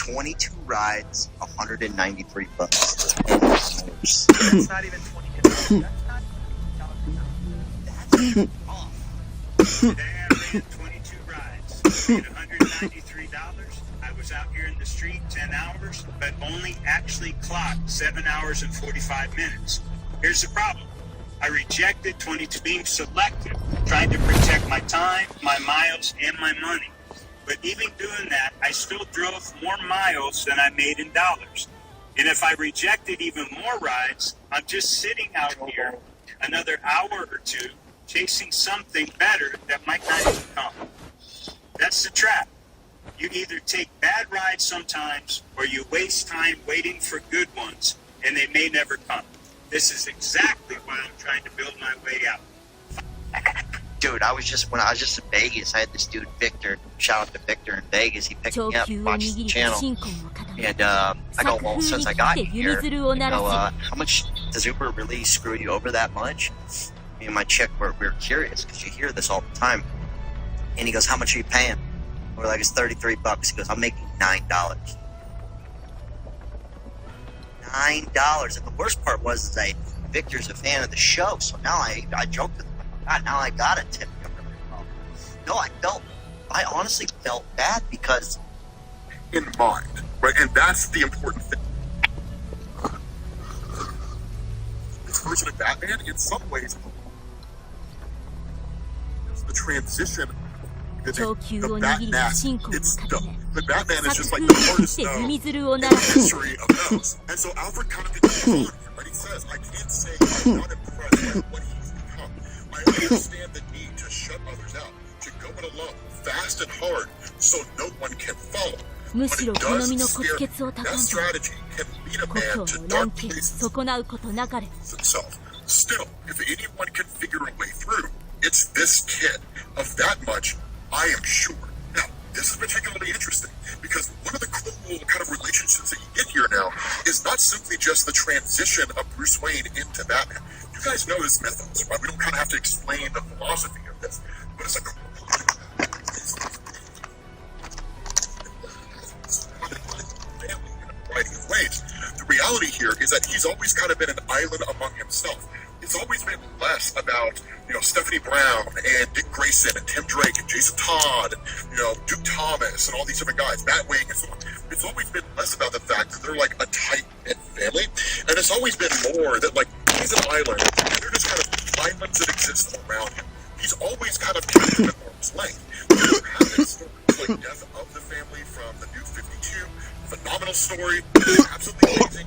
22 rides, $193. That's not even 20 That's not That's off. Today I ran 22 rides, made $193. I was out here in the street 10 hours, but only actually clocked 7 hours and 45 minutes. Here's the problem. I rejected 22 being selective, trying to protect my time, my miles, and my money. But even doing that, I still drove more miles than I made in dollars. And if I rejected even more rides, I'm just sitting out here another hour or two chasing something better that might not even come. That's the trap. You either take bad rides sometimes or you waste time waiting for good ones, and they may never come. This is exactly why I'm trying to build my way out. Dude, when I was just in Vegas, I had this dude, Victor. Shout out to Victor in Vegas. He picked me up, watched the channel. And I go, well, since I got here, how much does Uber really screw you over that much? Me and my chick, we were curious because you hear this all the time. And he goes, how much are you paying? We're like, it's $33. He goes, I'm making $9. $9. And the worst part was Victor's a fan of the show, so now I joked with him. God, now I got a tip. No, I honestly felt bad because in mind, right? And that's the important thing. This version of Batman, in some ways, it's the transition. The Bat-Mask, it's dope. But Batman is just like the hardest known in the history of those. And so Alfred kind of gets on here, but he says, I can't say I'm not impressed by what he's become. I understand the need to shut others out, to go it alone, fast and hard, so no one can follow. But it does scare me. That strategy can lead a man to dark places himself. Still, if anyone can figure a way through, it's this kid. Of that much, I am sure. Now, this is particularly interesting because one of the cool kind of relationships that you get here now is not simply just the transition of Bruce Wayne into Batman. You guys know his mythos, right? We don't kind of have to explain the philosophy of this, but it's like ways. The reality here is that he's always kind of been an island among himself. It's always been less about, Stephanie Brown and Dick Grayson and Tim Drake and Jason Todd and, Duke Thomas and all these different guys, Batwing and so on. It's always been less about the fact that they're like a tight-knit family. And it's always been more that, like, he's an island and they're just kind of islands that exist around him. He's always kind of kept him at arm's length. You have that story like Death of the Family from the New 52. Phenomenal story. Absolutely amazing.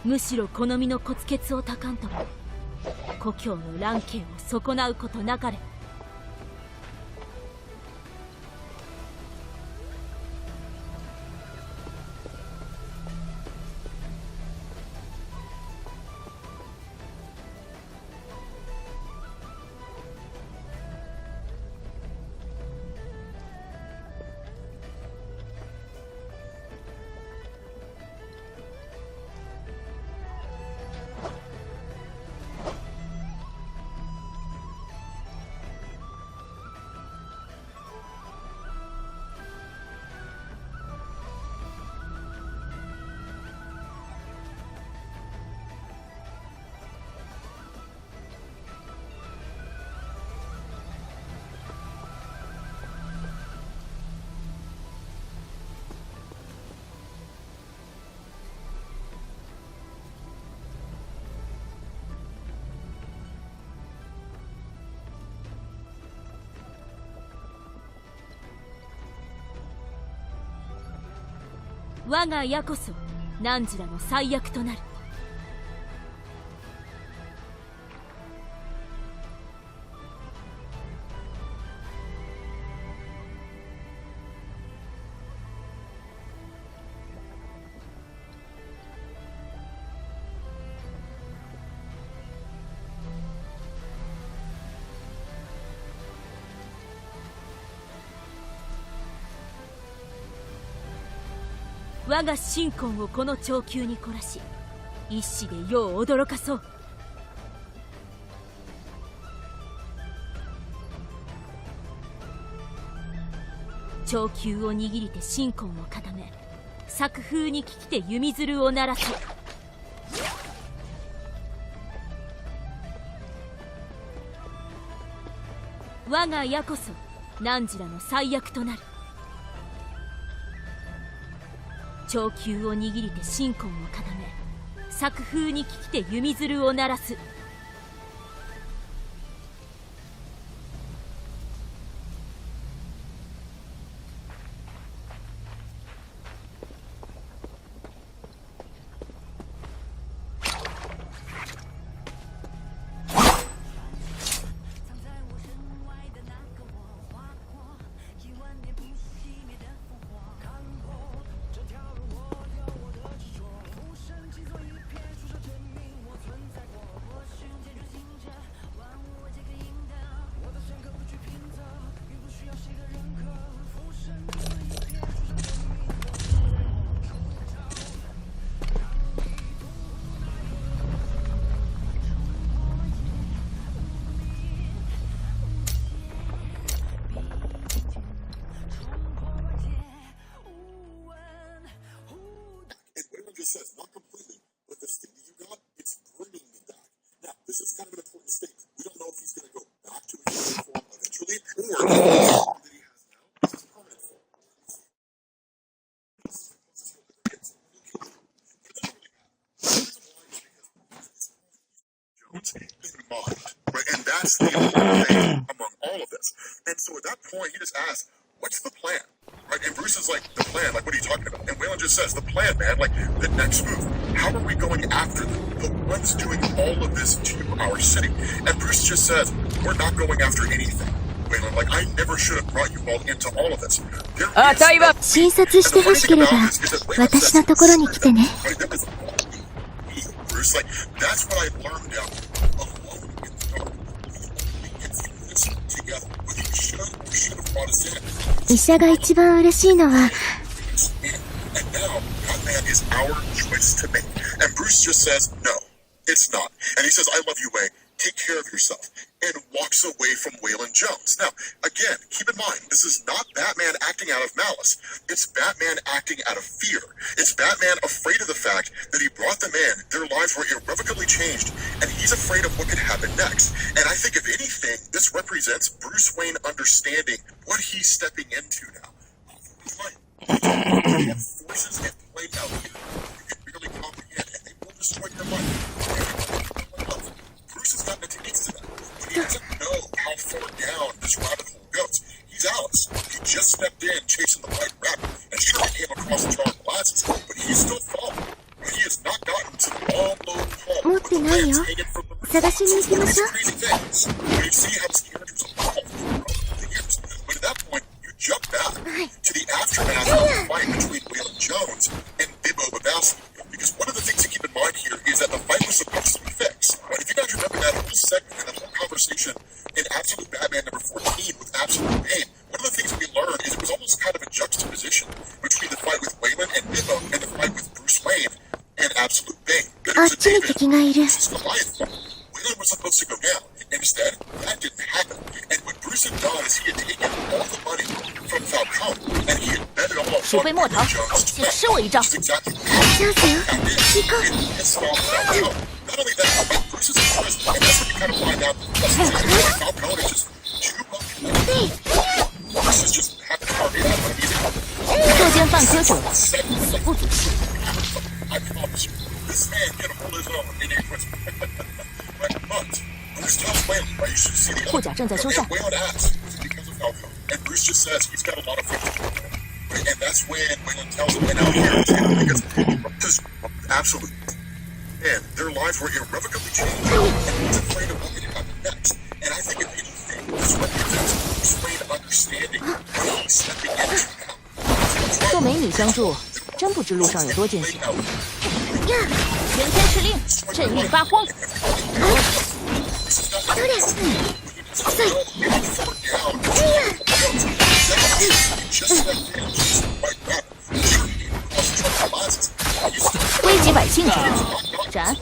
むしろこの身の骨血をたかんとも故郷の蘭渓を損なうことなかれ。我が矢こそ汝らの最悪となる。我が神魂をこの長宮に凝らし、一死で世を驚かそう。長宮を握りて神魂を固め、作風に聞きて弓弦を鳴らそう。我が矢こそ汝らの最悪となる。長宮を握りて神魂を固め、作風に聞きて弓弦を鳴らす。Says not completely, but the state you got, it's bringing me back. Now, this is kind of an important statement. We don't know if he's going to go back to his human form eventually, or the form that he has now is his permanent form. Jones in mind, right? And that's the important thing among all of this. And so at that point, he just asks, "What's the plan?" Right? And Bruce is like, the plan, like, what are you talking about? And Waylon just says, the plan, man, like, the next move. How are we going after them? The ones doing all of this to our city. And Bruce just says, we're not going after anything. Waylon, like, I never should have brought you all into all of this.診察してほしければ、私のところに来てね。Bruce, like, that's what I learned now. Alone in the dark. We get through this together. But you should have brought us in. 医者が一番嬉しいのは、 And now, Batman is our choice to make. And Bruce just says, no, it's not. And he says, I love you, Wayne. Take care of yourself. And walks away from Waylon Jones. Now, again, keep in mind, this is not Batman acting out of malice. It's Batman acting out of fear. It's Batman afraid of the fact that he brought them in, their lives were irrevocably changed, and he's afraid of what could happen next. And I think, if anything, this represents Bruce Wayne understanding what he's stepping into now. Forces at play out here you can barely comprehend, and they will destroy your life. Bruce has gotten a taste of that, but he doesn't know how far down this rabbit hole goes. He's Alice. He just stepped in chasing the white rabbit, and sure, he came across the jar of molasses, but he's still following. But he has not gotten to the long, low hall with the lands hanging from the roof. So these crazy things, when you see how his characters evolve over the years, but at that point, you jump back to the aftermath of the fight between Waylon Jones and Bibbo Babowski. Because one of the things to keep in mind here is that the fight was supposed to be fixed. Right? If you guys remember that whole segment and that whole conversation in Absolute Batman number 14 with Absolute Bane, one of the things we learned is it was almost kind of a juxtaposition between the fight with Waylon and Bibbo and the fight with Bruce Wayne and Absolute Bane. That it was a David versus Goliath fight. Waylon was supposed to go down. Instead, that didn't happen. And what Bruce had done is he had taken all the money from Falcone and he had bet it all on Waylon Jones to win. Which is exactly what happened. And he pissed off Falcone. Not only that, but Bruce is in prison. And that's when you kind of find out that Falcone is just too lucky. Bruce is just having to party out when he's out. 作奸犯科者，死不足惜。 I promise you, this man can hold his own in a prison. Right? But Bruce tells Waylon, right, you should see the护甲正在修缮。 And Waylon asks, is it because of Falcone? And Bruce just says he's got a lot of faith. Right? And that's when Waylon tells him, and now here too, because absolutely. And their lives were irrevocably changed, and he's afraid of what could happen next. And I think if anything, this represents Bruce Wayne understanding what he's stepping into now. 做美女相助，真不知路上有多艰险。全天施令，阵令发慌。 Just like 闪。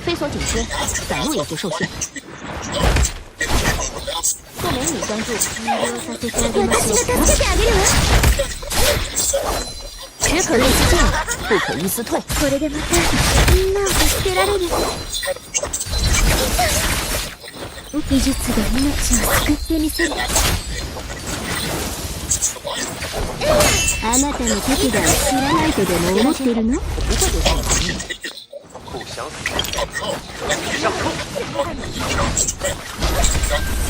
飞索紧贴，散路也就受限。做美女相助，只可意思进，不可意思退。これでまたみんなを助けられる。技術で命を救ってみせる。あなたの手札を知らないとでも思ってるの？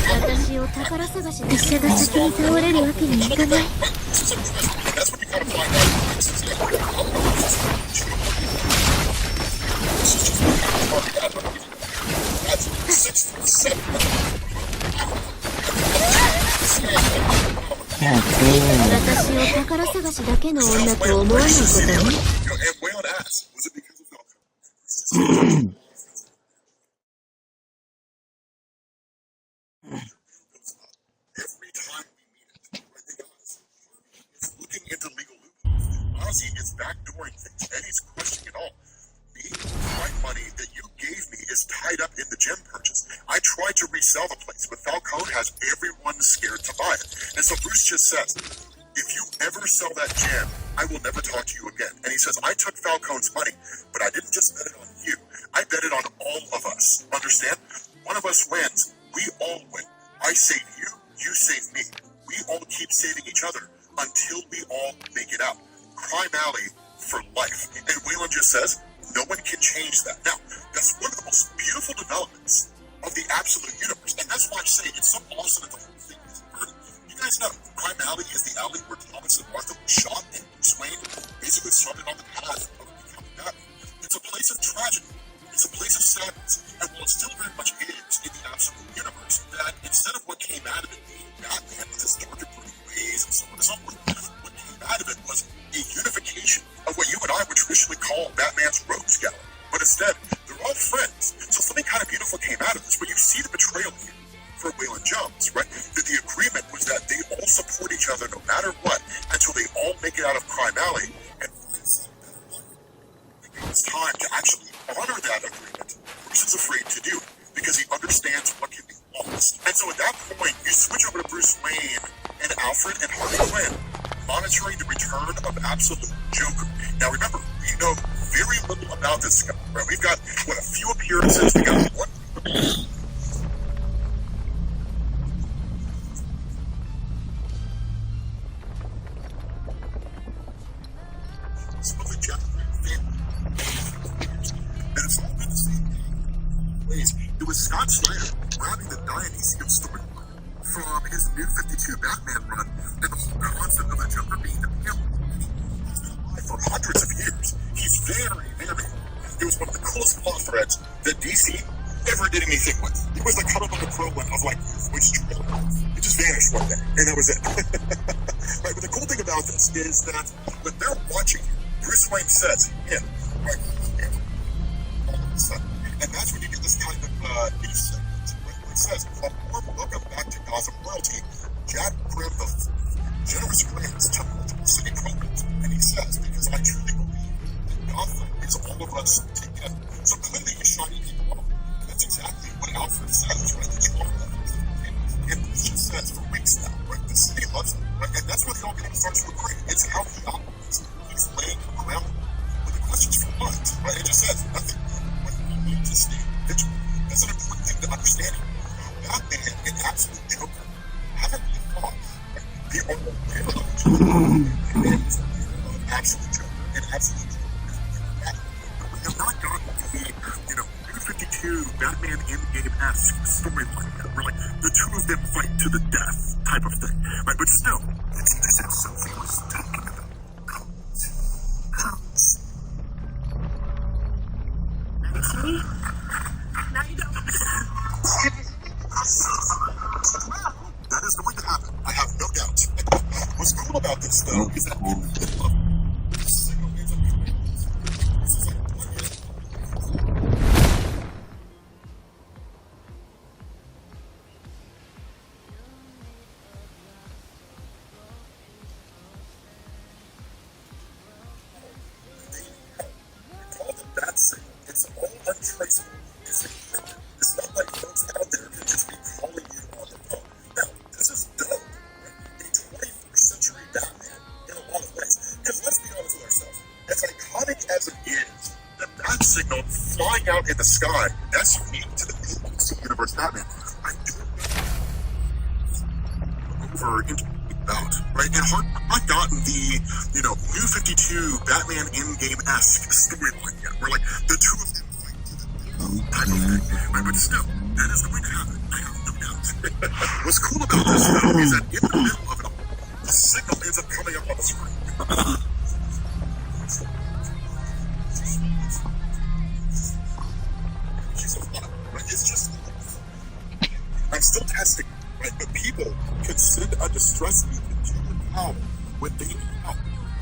私を宝探しで飛車が先に倒れるわけにいかない。私を宝探しだけの女と思わないことね。Ozzy is backdooring things, and he's questioning it all. My money that you gave me is tied up in the gym purchase. I tried to resell the place, but Falcone has everyone scared to buy it. And so Bruce just says, if you ever sell that gym, I will never talk to you again. And he says, I took Falcone's money, but I didn't just bet it on you. I bet it on all of us. Understand? One of us wins. We all win. I save you, you save me. We all keep saving each other until we all make it out. Crime Alley for life. And Waylon just says, no one can change that. Now, that's one of the most beautiful developments of the Absolute Universe. And that's why I say it's so awesome that the whole thing is inverted. You guys know, Crime Alley is the alley where Thomas and Martha were shot, and Bruce Wayne basically started on the path of becoming Batman. It's a place of tragedy. It's a place of sadness. And while it still very much is in the Absolute Universe, that instead of what came out of it being Batman with his dark and brooding ways and so on and so forth, what came out of it was a unification of what you and I would traditionally call Batman's rogues gallery. But instead, they're all friends. So something kind of beautiful came out of this, but you see the betrayal here for Waylon Jones, right? That the agreement was that they all support each other no matter what until they all make it out of Crime Alley and find some better life. It's time to actually honor that agreement. Bruce is afraid to do it because he understands what can be lost. And so at that point, you switch over to Bruce Wayne and Alfred and Harley Quinn, monitoring the return of Absolute Joker. Now remember, we know very little about this guy, right? We've got, what, a few appearances, we got one. Some of the Jackman family. And it's all been the same thing. Ways. It was Scott Snyder grabbing the Dionysium story from his New 52 Batman run, and the whole concept of the Joker being the villain. He's been alive for hundreds of years. He's very, very. It was one of the coolest plot threads that DC ever did anything with. It was the cover of the Krillin of like which trailer. It just vanished one day, and that was it. Right, but the cool thing about this is that when they're watching you, Bruce Wayne says, "Yeah, right," all of a sudden, and that's when you get this kind of news segment. Right? It says, "A warm welcome back to Gotham royalty. Jack Grimm the generous grants to multiple city programs," and he says, "Because I truly believe that Gotham is all of us together." So clearly he's shining people off. And that's exactly what Alfred says, right? The trauma and he says for weeks now, right? The city loves him, right? And that's where the all kind of starts to agree. It's how he operates. He's laying the ground. But the question's for what? Right? It just says nothing. When you need to stay vigilant. That's an important thing to understand. Batman and Absolute Joker haven't really fought. Right? They are aware of each other. And then it's aware of Absolute Joker and Absolute Joker. They're not going to be, New 52 Batman Endgame-esque storyline yet, where like the two of them fight to the death type of thing, right? But still, it's this as Sophie was talking about. Counts. Actually, now you know. That is going to happen. I have no doubt. What's cool about this, though, is that in the middle of this is like one minute. signal flying out in the sky. That's unique to the DC Universe Batman. I do over into about, right? And I've gotten the, New 52 Batman Endgame-esque storyline yet. Where, like, the two of them type of thing. Right? But still, that is going to happen. I have no doubt. What's cool about this, though, is that in the middle of it all, the signal ends up coming up on the screen. It's just, I'm still testing, right? But people can send a distress beacon to your tower when they need help.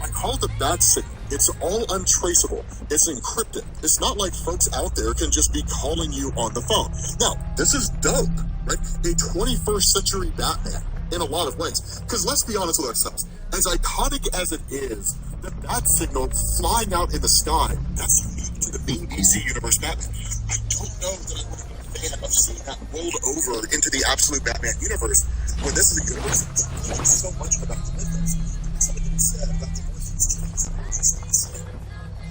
I call it the bat signal. It's all untraceable. It's encrypted. It's not like folks out there can just be calling you on the phone. Now, this is dope, right? A 21st century Batman in a lot of ways. Because let's be honest with ourselves. As iconic as it is, the bat signal flying out in the sky, that's unique to the main DC Universe Batman. I don't know that I would have been a fan of seeing that rolled over into the absolute Batman universe when this is a universe that's so much about the mythos. Something said about the Northeast trees.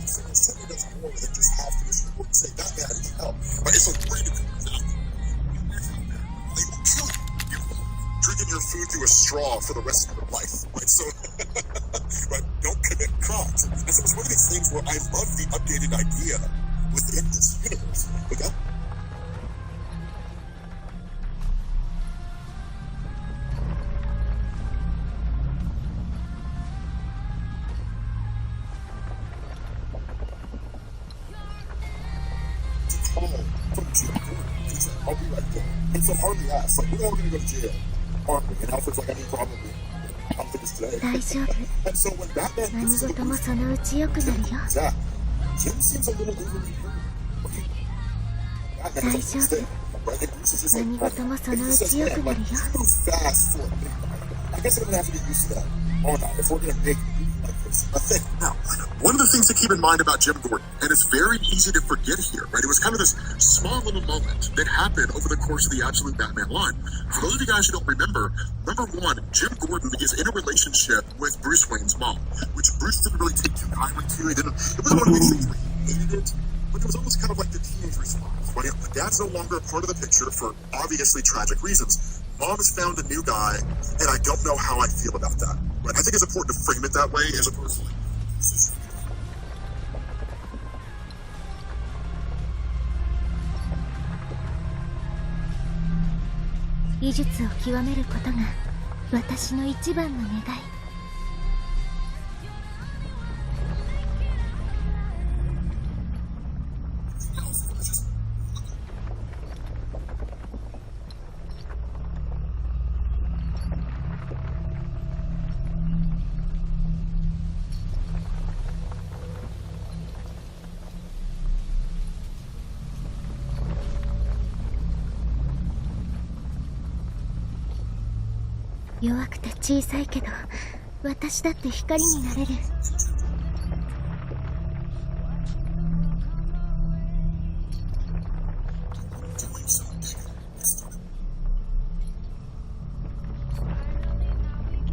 So it certainly does more than just have Commissioner Gordon say, Batman, I need help. But it's a way to come out there. They will kill you. Drinking your food through a straw for the rest of your life. Right? So, right? Don't commit crimes. And so it's one of these things where I love the updated idea within this universe. But that call from Jim Gordon. He said, I'll be right there. And so Harley asks, like, we're all going to go to jail, aren't we? And Alfred's like, I mean, probably. I don't think it's today. 大丈夫 And so when Batman 何 gets to the 事も roof, そのうち良くなるよ Zach, Jim seems a little overly hurt. Batman is like, stay. Right? And Bruce is just like, 何事もそ and の he う says, ち良く man, な like, るよ you move fast for a big guy. I guess I'm going to have to get used to that, aren't I? If we're going to make a movie like this a thing. Now, one of the things to keep in mind about Jim Gordon, and it's very easy to forget here, right? It was kind of this small little moment that happened over the course of the Absolute Batman line. For those of you guys who don't remember, number one, Jim Gordon is in a relationship with Bruce Wayne's mom, which Bruce didn't really take too kindly to. It wasn't one of these things where he hated it, but it was almost kind of like the teenage response. Right? Dad's no longer a part of the picture for obviously tragic reasons. Mom has found a new guy, and I don't know how I feel about that. Right? I think it's important to frame it that way as opposed to like, this is 技術を極めることが私の一番の願い 弱くて小さいけど私だって光になれる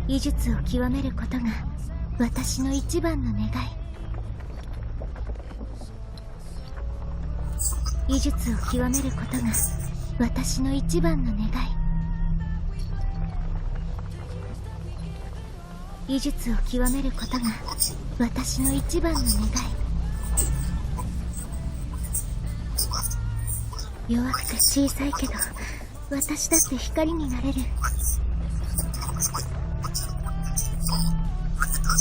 技術を極めることが私の一番の願い 技術を極めることが私の一番の願い 技術を極めることが私の一番の願い 弱くて小さいけど私だって光になれる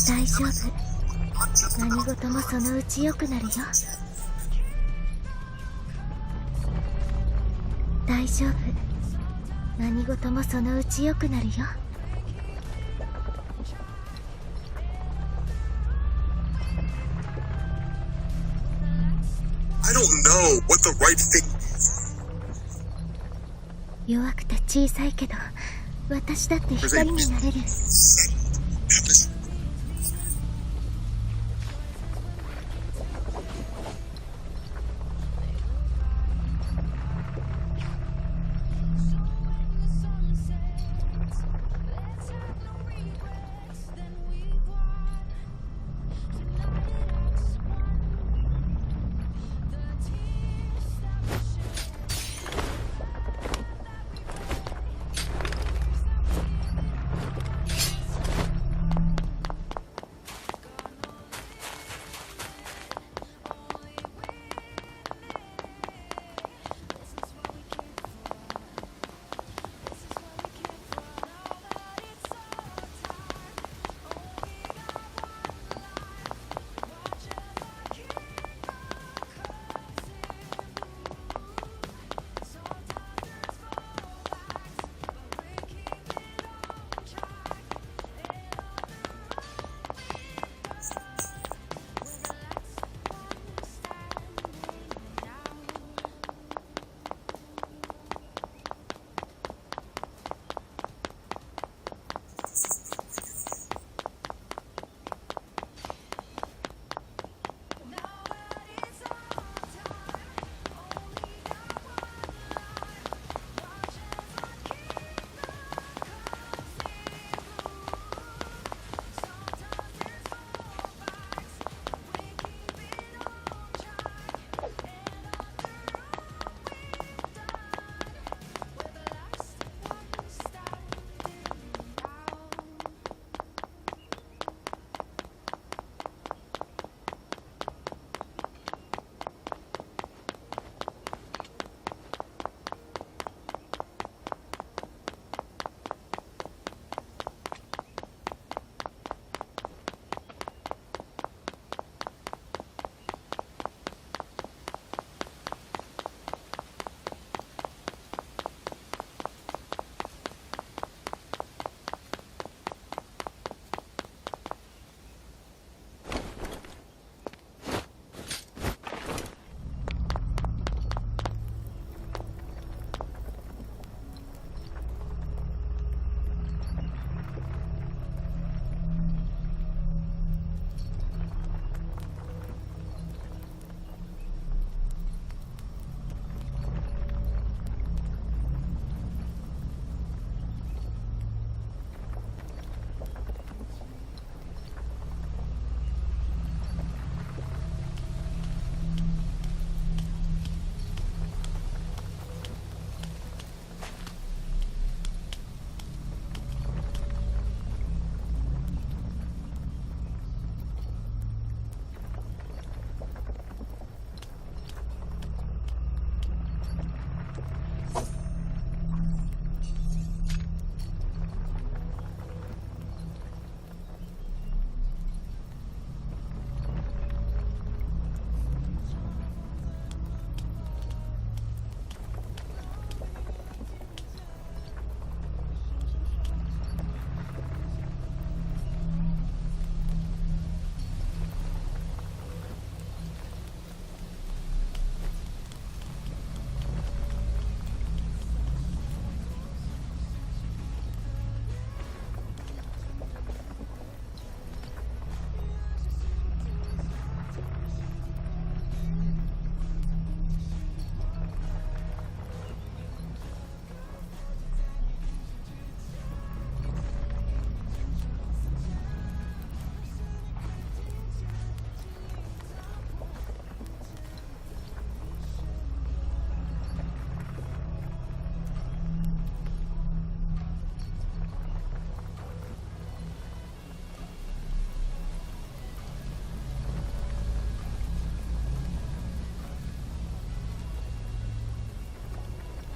大丈夫何事もそのうち良くなるよ 大丈夫何事もそのうち良くなるよ I don't know what the right thing is. 弱くて小さいけど私だって光になれる I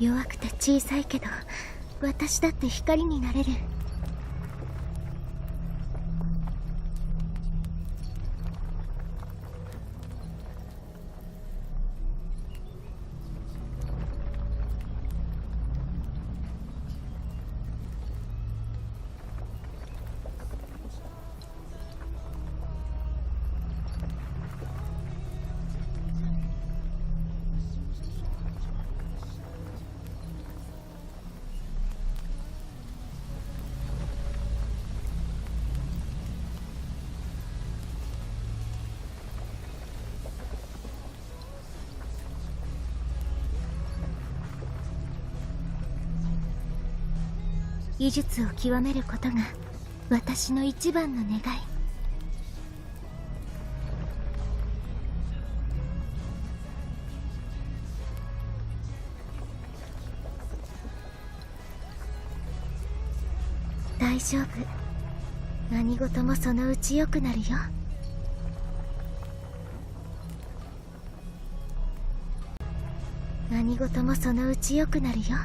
弱くて小さいけど私だって光になれる。技術を極めることが私の一番の願い。大丈夫。何事もそのうち良くなるよ。何事もそのうち良くなるよ。